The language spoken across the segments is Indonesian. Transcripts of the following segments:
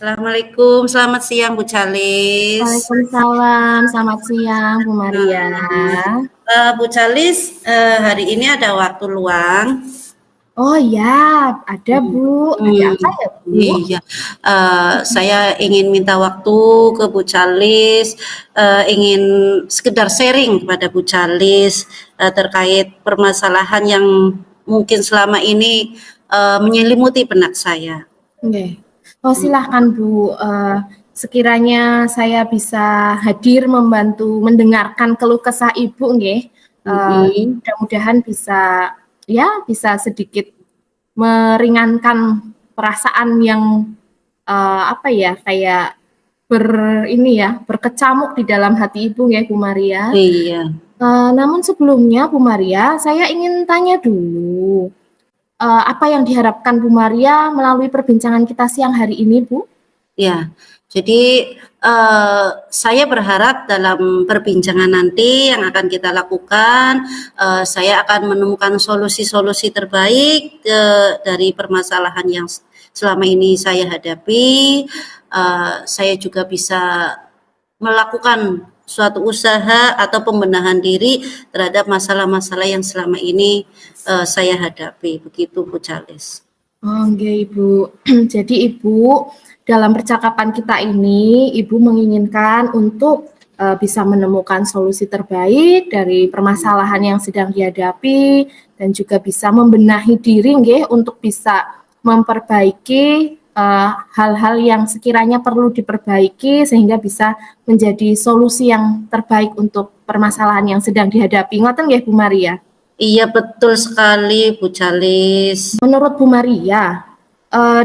Assalamualaikum, selamat siang Bu Calis. Waalaikumsalam, selamat siang Bu Maria. Bu Calis, hari ini ada waktu luang. Oh ya, ada Bu. Ada apa ya Bu? Iya, saya ingin minta waktu ke Bu Calis, ingin sekedar sharing kepada Bu Calis terkait permasalahan yang mungkin selama ini menyelimuti benak saya. Oke. Oh silahkan Bu. Sekiranya saya bisa hadir membantu mendengarkan keluh kesah Ibu, nggih. Mudah-mudahan bisa sedikit meringankan perasaan yang kayak berkecamuk di dalam hati Ibu ya Bu Maria. Iya. Namun sebelumnya Bu Maria, saya ingin tanya dulu. Apa yang diharapkan Bu Maria melalui perbincangan kita siang hari ini, Bu? Ya, jadi saya berharap dalam perbincangan nanti yang akan kita lakukan, saya akan menemukan solusi-solusi terbaik dari permasalahan yang selama ini saya hadapi. Saya juga bisa melakukan suatu usaha atau pembenahan diri terhadap masalah-masalah yang selama ini saya hadapi. Begitu Bu Calis. Oke Ibu. Jadi Ibu, dalam percakapan kita ini, Ibu menginginkan untuk bisa menemukan solusi terbaik dari permasalahan yang sedang dihadapi dan juga bisa membenahi diri nggih untuk bisa memperbaiki hal-hal yang sekiranya perlu diperbaiki sehingga bisa menjadi solusi yang terbaik untuk permasalahan yang sedang dihadapi. Ngoten nggih Bu Maria? Iya betul sekali Bu Calis. Menurut Bu Maria,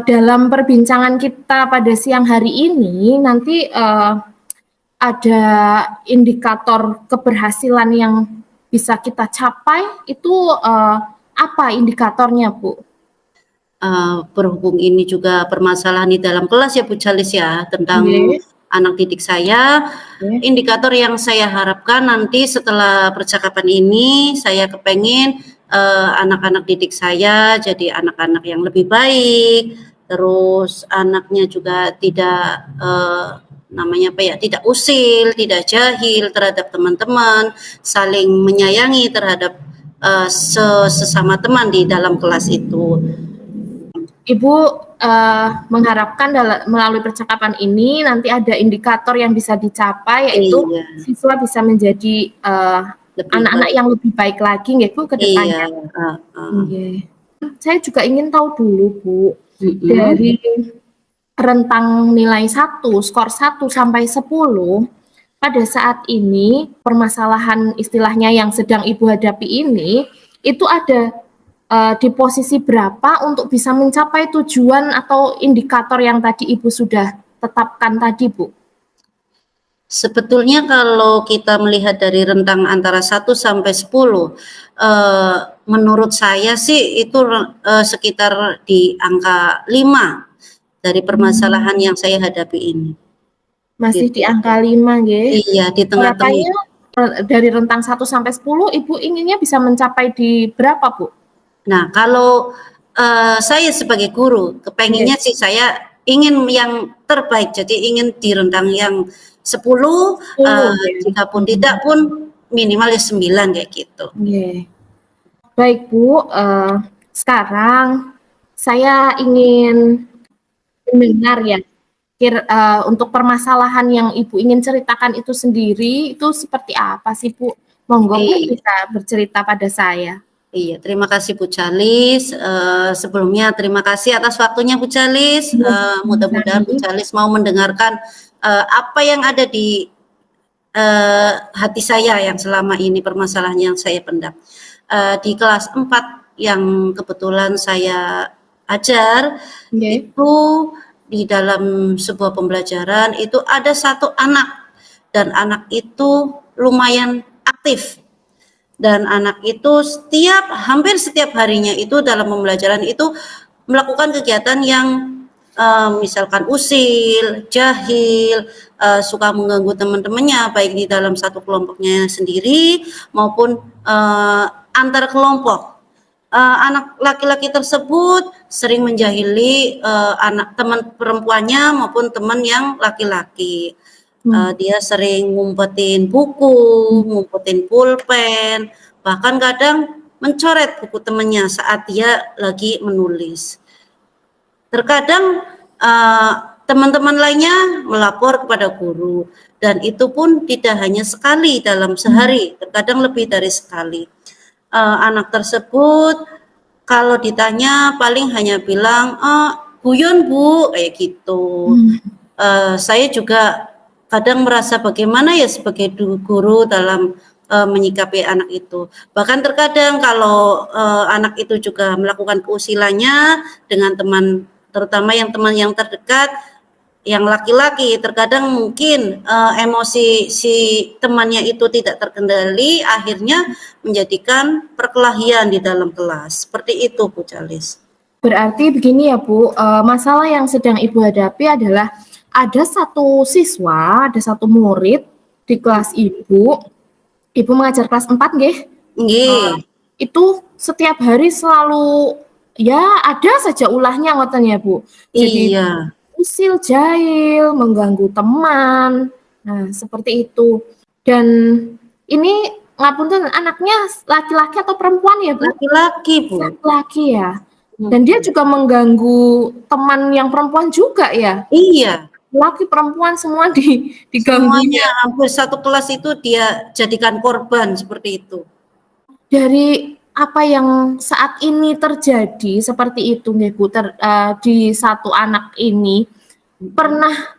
dalam perbincangan kita pada siang hari ini nanti ada indikator keberhasilan yang bisa kita capai itu apa indikatornya Bu? Berhubung ini juga permasalahan di dalam kelas ya Bu Calis ya tentang anak didik saya. Indikator yang saya harapkan nanti setelah percakapan ini saya kepengen anak-anak didik saya jadi anak-anak yang lebih baik, terus anaknya juga tidak tidak usil, tidak jahil terhadap teman-teman, saling menyayangi terhadap sesama teman di dalam kelas itu. Ibu mengharapkan melalui percakapan ini nanti ada indikator yang bisa dicapai, yaitu siswa bisa menjadi anak-anak yang lebih baik lagi nggih Bu ke depannya. Saya juga ingin tahu dulu Bu, dari rentang nilai 1, skor 1 sampai 10, pada saat ini permasalahan istilahnya yang sedang Ibu hadapi ini, itu ada di posisi berapa untuk bisa mencapai tujuan atau indikator yang tadi Ibu sudah tetapkan tadi, Bu? Sebetulnya kalau kita melihat dari rentang antara 1 sampai 10, menurut saya sih itu sekitar di angka 5 dari permasalahan yang saya hadapi ini. Masih di angka 5 nggih? Iya, di tengah-tengah. Dari rentang 1 sampai 10, Ibu inginnya bisa mencapai di berapa, Bu? Nah, kalau saya sebagai guru, kepenginnya sih saya ingin yang terbaik, jadi ingin di rentang yang 10, jika pun tidak pun minimal ya 9 kayak gitu. Baik Bu, sekarang saya ingin mendengar ya, untuk permasalahan yang Ibu ingin ceritakan itu sendiri, itu seperti apa sih Bu? Monggo Bu bisa bercerita pada saya. Iya, terima kasih Bu Calis. Sebelumnya terima kasih atas waktunya Bu Calis. Mudah-mudahan Bu Calis mau mendengarkan apa yang ada di hati saya yang selama ini permasalahan yang saya pendam. Di kelas 4 yang kebetulan saya ajar, Nggih. itu di dalam sebuah pembelajaran itu ada satu anak, dan anak itu lumayan aktif. Dan anak itu hampir setiap harinya itu dalam pembelajaran itu melakukan kegiatan yang misalkan usil, jahil, suka mengganggu teman-temannya baik di dalam satu kelompoknya sendiri maupun antar kelompok. Anak laki-laki tersebut sering menjahili anak teman perempuannya maupun teman yang laki-laki. Dia sering ngumpetin buku, ngumpetin pulpen, bahkan kadang mencoret buku temannya saat dia lagi menulis. Terkadang teman-teman lainnya melapor kepada guru, dan itu pun tidak hanya sekali dalam sehari, terkadang lebih dari sekali. Anak tersebut kalau ditanya paling hanya bilang, guyon Bu, kayak gitu. Saya juga kadang merasa bagaimana ya sebagai guru dalam menyikapi anak itu. Bahkan terkadang kalau anak itu juga melakukan keusilannya dengan teman, terutama teman yang terdekat, yang laki-laki, terkadang mungkin emosi si temannya itu tidak terkendali, akhirnya menjadikan perkelahian di dalam kelas. Seperti itu, Bu Calis. Berarti begini ya Bu, masalah yang sedang Ibu hadapi adalah ada satu siswa, ada satu murid di kelas Ibu mengajar kelas 4 nggih? Nggih. Itu setiap hari selalu ya ada saja ulahnya ngoten ya Bu. Jadi Iya. usil, jahil, mengganggu teman. Nah, seperti itu. Dan ini ngapunten anaknya laki-laki atau perempuan ya Bu? Laki-laki, Bu. Laki-laki ya. Dan dia juga mengganggu teman yang perempuan juga ya? Iya. Laki perempuan semua diganggunya. Semuanya hampir satu kelas itu dia jadikan korban seperti itu. Dari apa yang saat ini terjadi seperti itu nggih Bu, di satu anak ini pernah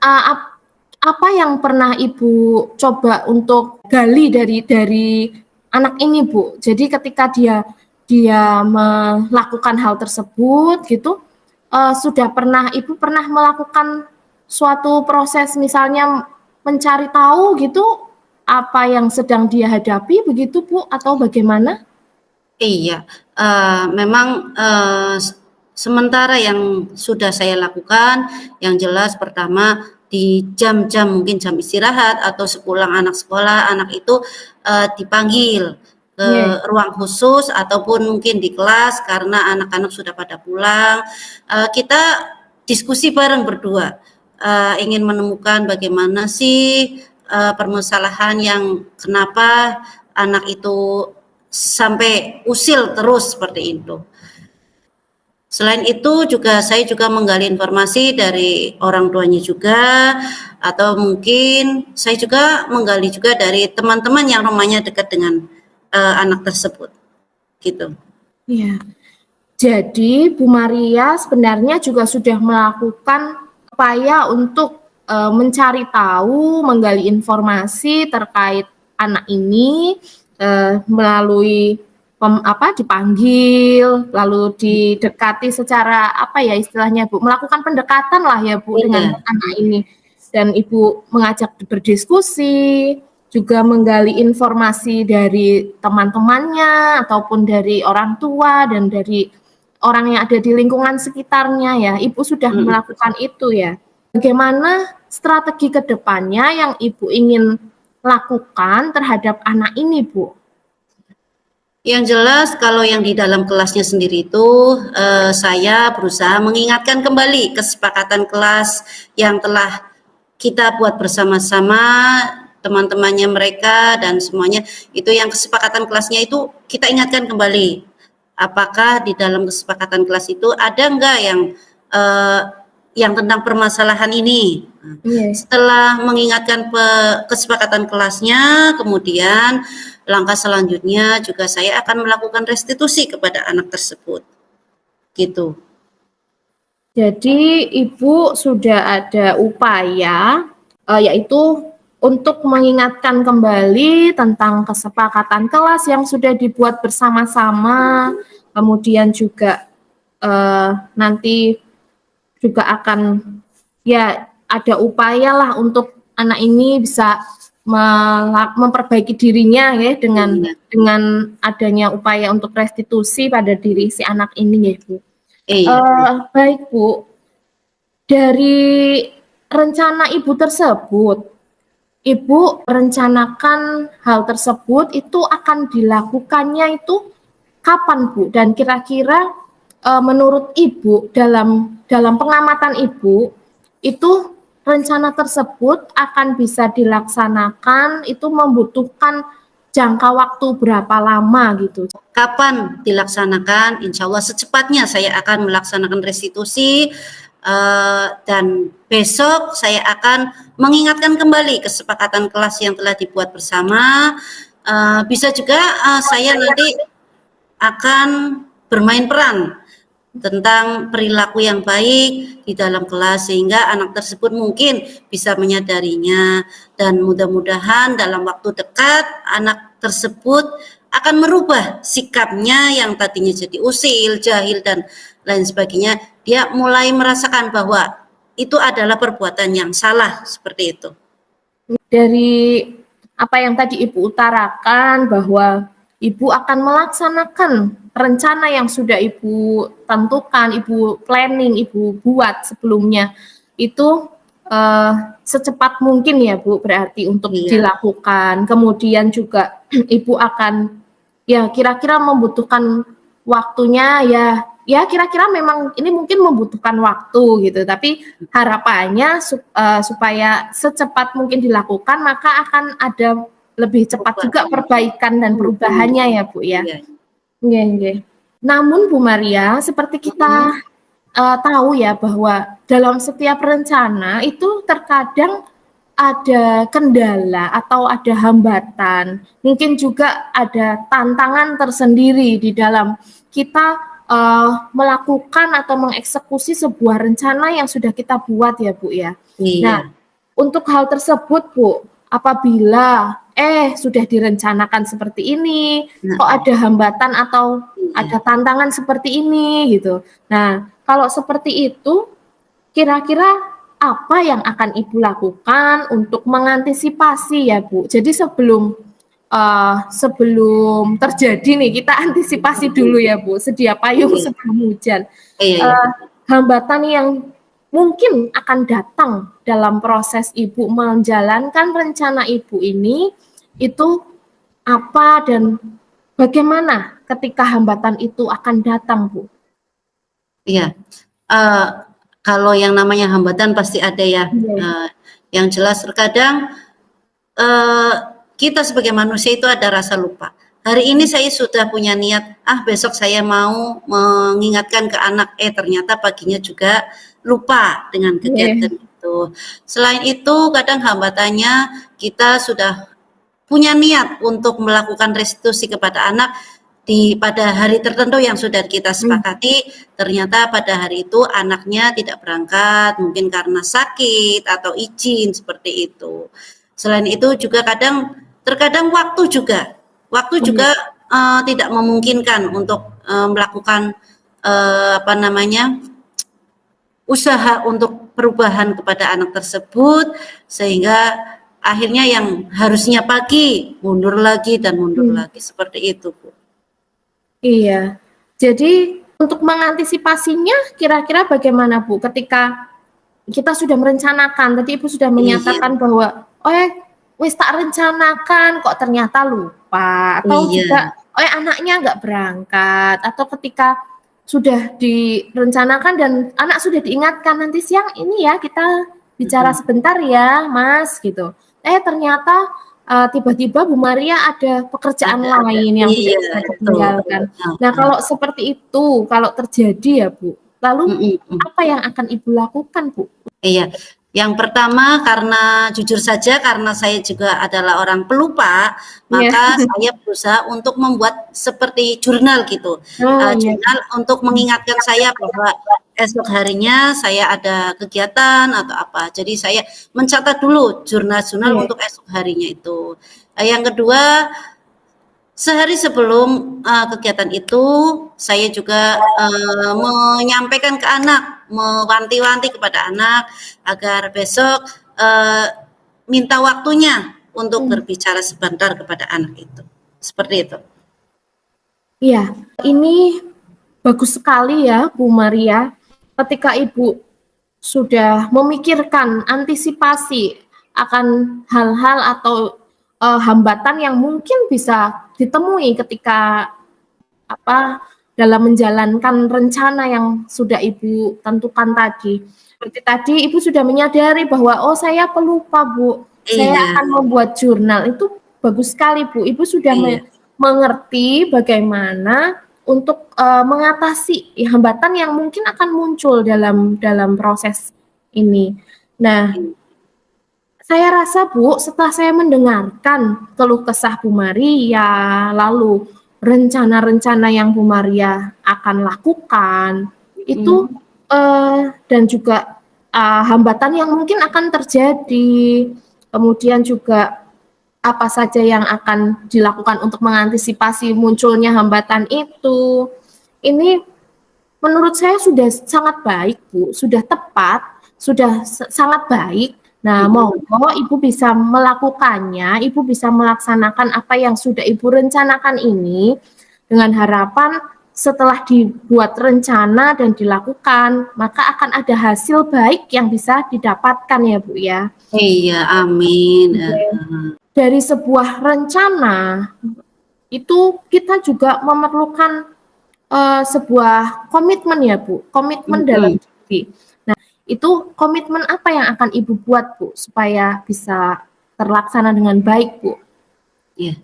apa yang pernah Ibu coba untuk gali dari anak ini Bu? Jadi ketika dia melakukan hal tersebut gitu, Ibu pernah melakukan suatu proses misalnya mencari tahu gitu apa yang sedang dia hadapi begitu Bu, atau bagaimana? Iya, memang sementara yang sudah saya lakukan, yang jelas pertama di jam-jam mungkin jam istirahat atau sepulang anak sekolah, anak itu dipanggil ke ruang khusus ataupun mungkin di kelas karena anak-anak sudah pada pulang. Kita diskusi bareng berdua, ingin menemukan bagaimana sih permasalahan yang kenapa anak itu sampai usil terus seperti itu. Selain itu juga saya juga menggali informasi dari orang tuanya juga, atau mungkin saya juga menggali juga dari teman-teman yang rumahnya dekat dengan anak tersebut, gitu. Iya. Jadi Bu Maria sebenarnya juga sudah melakukan upaya untuk mencari tahu, menggali informasi terkait anak ini melalui dipanggil, lalu didekati secara apa ya istilahnya Bu, melakukan pendekatan lah ya Bu dengan anak ini, dan Ibu mengajak berdiskusi, juga menggali informasi dari teman-temannya ataupun dari orang tua dan dari orang yang ada di lingkungan sekitarnya ya. Ibu sudah melakukan itu ya. Bagaimana strategi ke depannya yang Ibu ingin lakukan terhadap anak ini, Bu? Yang jelas kalau yang di dalam kelasnya sendiri itu saya berusaha mengingatkan kembali kesepakatan kelas yang telah kita buat bersama-sama, teman-temannya mereka dan semuanya, itu yang kesepakatan kelasnya itu kita ingatkan kembali. Apakah di dalam kesepakatan kelas itu ada enggak yang tentang permasalahan ini. Setelah mengingatkan kesepakatan kelasnya, kemudian langkah selanjutnya juga saya akan melakukan restitusi kepada anak tersebut. Gitu. Jadi Ibu sudah ada upaya yaitu untuk mengingatkan kembali tentang kesepakatan kelas yang sudah dibuat bersama-sama, kemudian juga nanti juga akan ya ada upaya lah untuk anak ini bisa memperbaiki dirinya ya dengan adanya upaya untuk restitusi pada diri si anak ini ya Bu. Baik Bu, dari rencana Ibu tersebut, Ibu rencanakan hal tersebut itu akan dilakukannya itu kapan Bu? Dan kira-kira menurut Ibu dalam pengamatan Ibu itu rencana tersebut akan bisa dilaksanakan itu membutuhkan jangka waktu berapa lama gitu? Kapan dilaksanakan? Insya Allah secepatnya saya akan melaksanakan restitusi dan besok saya akan mengingatkan kembali kesepakatan kelas yang telah dibuat bersama. Bisa juga saya nanti akan bermain peran tentang perilaku yang baik di dalam kelas sehingga anak tersebut mungkin bisa menyadarinya, dan mudah-mudahan dalam waktu dekat anak tersebut akan merubah sikapnya yang tadinya jadi usil, jahil dan lain sebagainya. Dia mulai merasakan bahwa itu adalah perbuatan yang salah, seperti itu. Dari apa yang tadi Ibu utarakan bahwa Ibu akan melaksanakan rencana yang sudah Ibu tentukan, Ibu planning, Ibu buat sebelumnya itu secepat mungkin ya Bu, berarti untuk dilakukan. Kemudian juga Ibu akan ya kira-kira membutuhkan waktunya ya kira-kira memang ini mungkin membutuhkan waktu gitu, tapi harapannya supaya secepat mungkin dilakukan maka akan ada lebih cepat juga perbaikan dan perubahannya ya Bu ya. Iya. Namun Bu Maria, seperti kita tahu ya bahwa dalam setiap rencana itu terkadang ada kendala atau ada hambatan, mungkin juga ada tantangan tersendiri di dalam kita melakukan atau mengeksekusi sebuah rencana yang sudah kita buat ya Bu ya. Nah, untuk hal tersebut Bu, apabila sudah direncanakan seperti ini, kok ada hambatan atau ada tantangan seperti ini gitu. Nah, kalau seperti itu, kira-kira apa yang akan Ibu lakukan untuk mengantisipasi ya Bu? Jadi sebelum terjadi nih, kita antisipasi dulu ya Bu, sedia payung sebelum hujan. Hambatan yang mungkin akan datang dalam proses Ibu menjalankan rencana Ibu ini, itu apa dan bagaimana ketika hambatan itu akan datang Bu? Iya, kalau yang namanya hambatan pasti ada ya. Yang jelas terkadang kita sebagai manusia itu ada rasa lupa. Hari ini saya sudah punya niat, besok saya mau mengingatkan ke anak, ternyata paginya juga lupa dengan kegiatan itu. Selain itu, kadang hambatannya kita sudah punya niat untuk melakukan restitusi kepada anak pada hari tertentu yang sudah kita sepakati, ternyata pada hari itu anaknya tidak berangkat, mungkin karena sakit atau izin, seperti itu. Selain itu juga terkadang waktu juga tidak memungkinkan untuk melakukan usaha untuk perubahan kepada anak tersebut, sehingga akhirnya yang harusnya pagi mundur lagi dan mundur lagi, seperti itu Bu. Iya, jadi untuk mengantisipasinya kira-kira bagaimana Bu ketika kita sudah merencanakan, tadi Ibu sudah menyatakan bahwa wis tak rencanakan kok ternyata lupa, atau juga anaknya nggak berangkat, atau ketika sudah direncanakan dan anak sudah diingatkan nanti siang ini ya kita bicara sebentar ya Mas gitu, ternyata tiba-tiba Bu Maria ada pekerjaan lain yang tidak bisa ditinggalkan. Nah kalau seperti itu, kalau terjadi ya Bu, lalu apa yang akan Ibu lakukan Bu? Iya, yang pertama karena jujur saja karena saya juga adalah orang pelupa, maka saya berusaha untuk membuat seperti jurnal gitu, jurnal untuk mengingatkan saya bahwa esok harinya saya ada kegiatan atau apa. Jadi saya mencatat dulu jurnal untuk esok harinya itu. Yang kedua, Sehari sebelum kegiatan itu, saya juga menyampaikan ke anak, mewanti-wanti kepada anak agar besok minta waktunya untuk berbicara sebentar kepada anak itu. Seperti itu. Iya, ini bagus sekali ya Bu Maria. Ketika Ibu sudah memikirkan antisipasi akan hal-hal atau hambatan yang mungkin bisa ditemui ketika dalam menjalankan rencana yang sudah Ibu tentukan tadi. Seperti tadi Ibu sudah menyadari bahwa saya pelupa Bu, saya Iya, akan membuat jurnal. Itu bagus sekali Bu. Ibu sudah iya. mengerti bagaimana untuk mengatasi hambatan yang mungkin akan muncul dalam proses ini. Nah, saya rasa Bu, setelah saya mendengarkan keluh kesah Bu Maria, lalu rencana-rencana yang Bu Maria akan lakukan, itu dan juga hambatan yang mungkin akan terjadi, kemudian juga apa saja yang akan dilakukan untuk mengantisipasi munculnya hambatan itu. Ini menurut saya sudah sangat baik, Bu, sudah tepat, sudah sangat baik. Nah, monggo Ibu bisa melakukannya, Ibu bisa melaksanakan apa yang sudah Ibu rencanakan ini dengan harapan setelah dibuat rencana dan dilakukan, maka akan ada hasil baik yang bisa didapatkan ya, Bu ya. Iya, amin. Dari sebuah rencana itu kita juga memerlukan sebuah komitmen ya Bu, komitmen dalam diri. Nah, itu komitmen apa yang akan Ibu buat Bu supaya bisa terlaksana dengan baik Bu? Ya.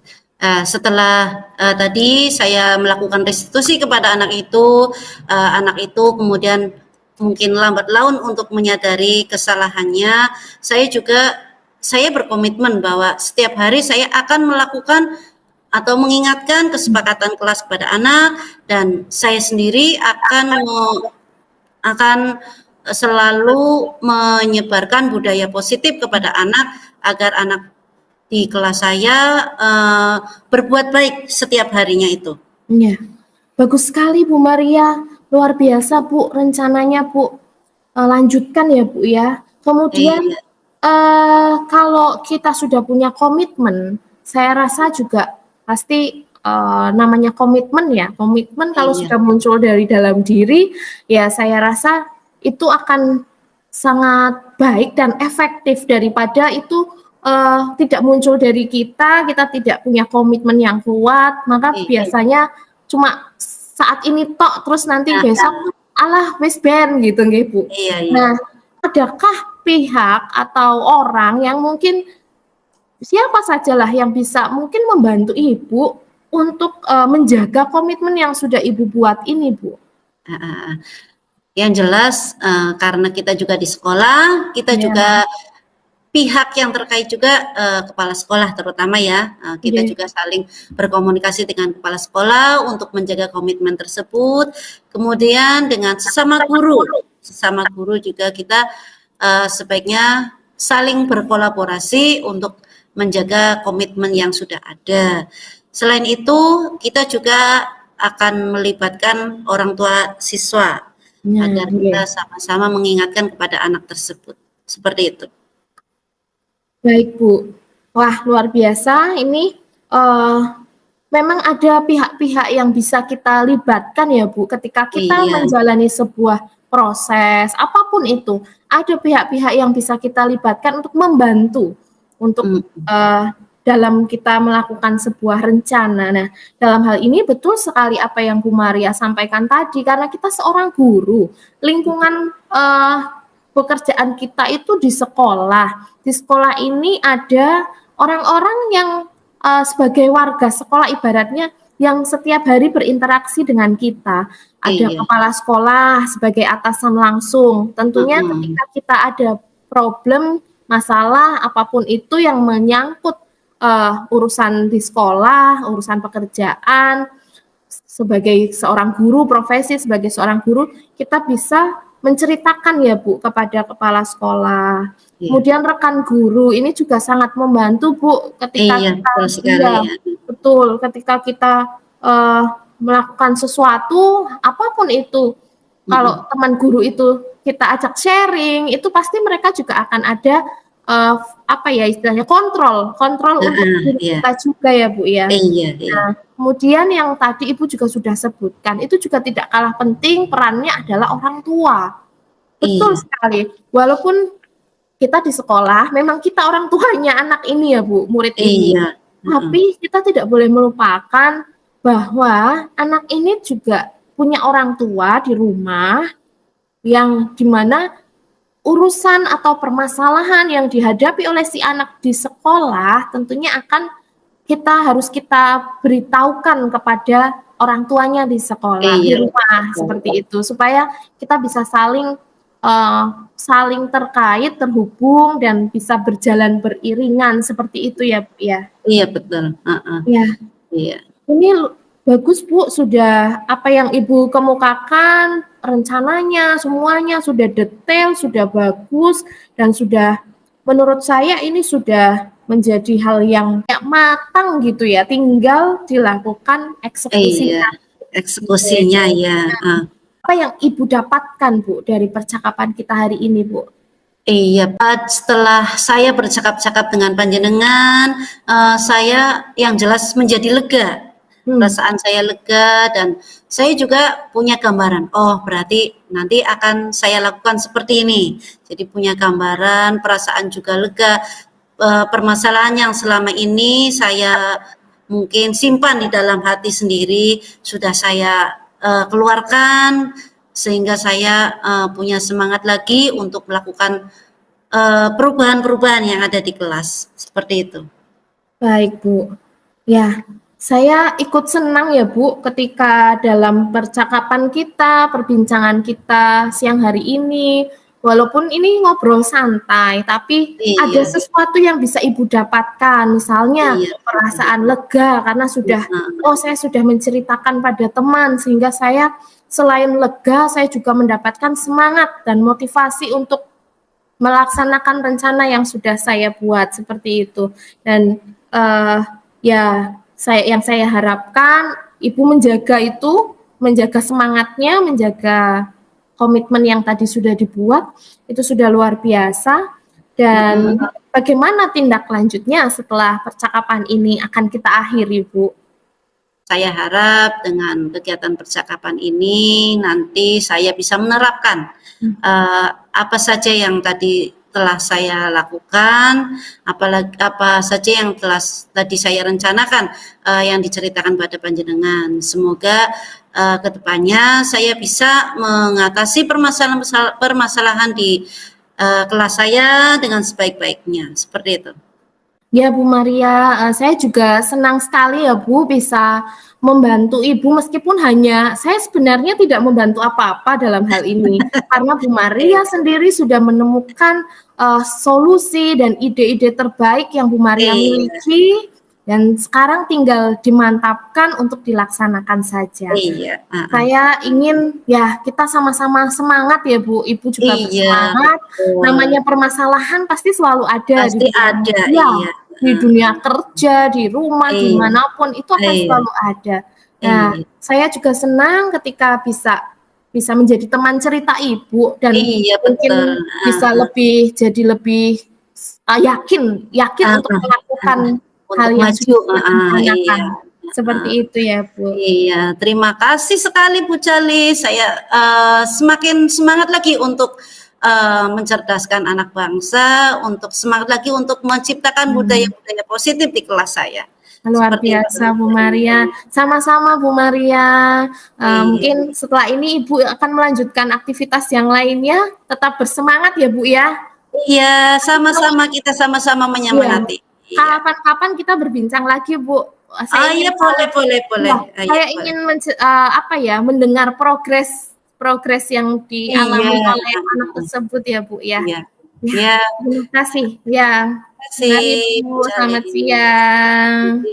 Setelah tadi saya melakukan restitusi kepada anak itu kemudian mungkin lambat laun untuk menyadari kesalahannya, saya berkomitmen bahwa setiap hari saya akan melakukan atau mengingatkan kesepakatan kelas kepada anak, dan saya sendiri akan selalu menyebarkan budaya positif kepada anak agar anak di kelas saya berbuat baik setiap harinya itu. Iya, bagus sekali Bu Maria, luar biasa Bu rencananya Bu. Lanjutkan ya Bu ya. Kemudian kalau kita sudah punya komitmen, saya rasa juga pasti namanya komitmen ya. Komitmen kalau sudah muncul dari dalam diri, ya saya rasa itu akan sangat baik dan efektif daripada itu tidak muncul dari kita tidak punya komitmen yang kuat, maka biasanya cuma saat ini tok, terus nanti besok alah wis ben gitu nggih Bu. Nah, adakah pihak atau orang yang mungkin siapa sajalah yang bisa mungkin membantu Ibu untuk menjaga komitmen yang sudah Ibu buat ini Bu? Yang jelas karena kita juga di sekolah, kita juga pihak yang terkait juga kepala sekolah terutama ya, kita juga saling berkomunikasi dengan kepala sekolah untuk menjaga komitmen tersebut. Kemudian dengan sesama guru juga kita sebaiknya saling berkolaborasi untuk menjaga komitmen yang sudah ada. Selain itu, kita juga akan melibatkan orang tua siswa agar kita sama-sama mengingatkan kepada anak tersebut. Seperti itu. Baik Bu, wah luar biasa ini. Memang ada pihak-pihak yang bisa kita libatkan ya Bu, ketika kita menjalani sebuah proses apapun itu, ada pihak-pihak yang bisa kita libatkan untuk membantu untuk dalam kita melakukan sebuah rencana. Nah, dalam hal ini betul sekali apa yang Bu Maria sampaikan tadi, karena kita seorang guru, lingkungan pekerjaan kita itu di sekolah. Di sekolah ini ada orang-orang yang sebagai warga sekolah ibaratnya yang setiap hari berinteraksi dengan kita. Ada kepala sekolah sebagai atasan langsung. Tentunya ketika kita ada problem, masalah apapun itu yang menyangkut urusan di sekolah, urusan pekerjaan, sebagai seorang guru, profesi sebagai seorang guru, kita bisa menceritakan ya Bu kepada kepala sekolah. Iya. Kemudian rekan guru ini juga sangat membantu Bu ketika Iya, kita betul sekali ya. betul ketika kita melakukan sesuatu apapun itu. Kalau teman guru itu kita ajak sharing, itu pasti mereka juga akan ada apa ya istilahnya kontrol untuk diri Iya. kita juga ya Bu ya. Iya, iya. Nah, kemudian yang tadi Ibu juga sudah sebutkan, itu juga tidak kalah penting perannya adalah orang tua. Betul Iya. sekali. Walaupun kita di sekolah, memang kita orang tuanya anak ini ya Bu, murid ini. Iya. Tapi kita tidak boleh melupakan bahwa anak ini juga punya orang tua di rumah yang dimana urusan atau permasalahan yang dihadapi oleh si anak di sekolah tentunya harus kita beritahukan kepada orang tuanya di sekolah, di Iya. rumah seperti itu supaya kita bisa saling terkait, terhubung dan bisa berjalan beriringan seperti itu ya Bu ya. Iya betul. Ya. Iya. Ini bagus Bu, sudah apa yang Ibu kemukakan, rencananya semuanya sudah detail, sudah bagus, dan sudah menurut saya ini sudah menjadi hal yang matang gitu ya, tinggal dilakukan eksekusinya. Iya, eksekusinya ya. Apa yang Ibu dapatkan Bu dari percakapan kita hari ini Bu? Iya, setelah saya bercakap-cakap dengan panjenengan, saya yang jelas menjadi lega. Perasaan saya lega dan saya juga punya gambaran. Oh, berarti nanti akan saya lakukan seperti ini. Jadi punya gambaran, perasaan juga lega. Permasalahan yang selama ini saya mungkin simpan di dalam hati sendiri sudah saya keluarkan sehingga saya punya semangat lagi untuk melakukan perubahan-perubahan yang ada di kelas seperti itu. Baik Bu, ya saya ikut senang ya Bu ketika dalam percakapan kita, perbincangan kita siang hari ini, walaupun ini ngobrol santai, tapi ada sesuatu yang bisa Ibu dapatkan, misalnya perasaan lega karena saya sudah menceritakan pada teman sehingga saya selain lega, saya juga mendapatkan semangat dan motivasi untuk melaksanakan rencana yang sudah saya buat seperti itu. Dan yang saya harapkan Ibu menjaga semangatnya, menjaga komitmen yang tadi sudah dibuat, itu sudah luar biasa. Dan bagaimana tindak lanjutnya setelah percakapan ini akan kita akhiri Bu? Saya harap dengan kegiatan percakapan ini nanti saya bisa menerapkan apa saja yang tadi telah saya lakukan, apa saja yang telah tadi saya rencanakan yang diceritakan pada panjenengan. Semoga kedepannya saya bisa mengatasi permasalahan di kelas saya dengan sebaik-baiknya, seperti itu. Ya Bu Maria, saya juga senang sekali ya Bu bisa membantu Ibu meskipun saya sebenarnya tidak membantu apa-apa dalam hal ini karena Bu Maria sendiri sudah menemukan solusi dan ide-ide terbaik yang Bu Maria miliki dan sekarang tinggal dimantapkan untuk dilaksanakan saja. Saya ingin ya kita sama-sama semangat ya Bu, Ibu juga bersemangat. Namanya permasalahan pasti selalu ada di dunia kerja, di rumah, dimanapun itu akan selalu ada. Nah, saya juga senang ketika bisa menjadi teman cerita Ibu dan mungkin bisa jadi lebih yakin untuk melakukan hal yang sudah direncanakan. Seperti itu ya Bu. Iya, terima kasih sekali Bu Cali. Saya semakin semangat lagi untuk mencerdaskan anak bangsa, untuk semangat lagi untuk menciptakan budaya-budaya positif di kelas saya. Luar biasa Bu Maria. Sama-sama Bu Maria. Mungkin setelah ini Ibu akan melanjutkan aktivitas yang lainnya. Tetap bersemangat ya Bu ya. Iya, sama-sama kita sama-sama menyemangati. Kapan-kapan kita berbincang lagi Bu. Iya, boleh. Saya ingin mendengar progres yang dialami oleh anak tersebut ya Bu ya. Terima kasih. Ya. Terima kasih. Bu, selamat siang.